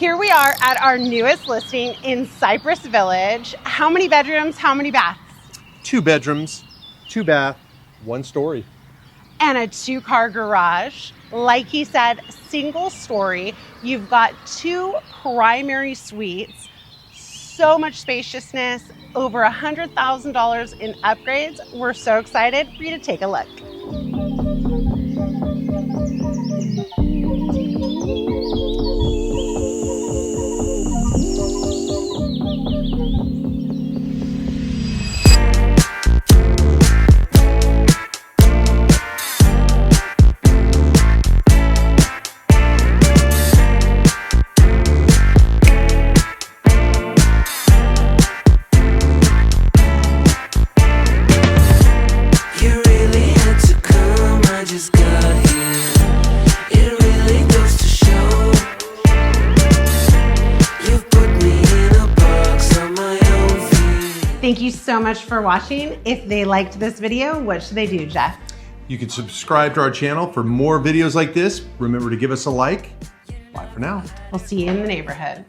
Here we are at our newest listing in Cypress Village. How many bedrooms, how many baths? 2 bedrooms, 2 bath, 1 story. And a 2-car garage. Like he said, single story. You've got 2 primary suites. So much spaciousness, over $100,000 in upgrades. We're so excited for you to take a look. Thank you so much for watching. If they liked this video, what should they do, Geoff? You can subscribe to our channel for more videos like this. Remember to give us a like. Bye for now. We'll see you in the neighborhood.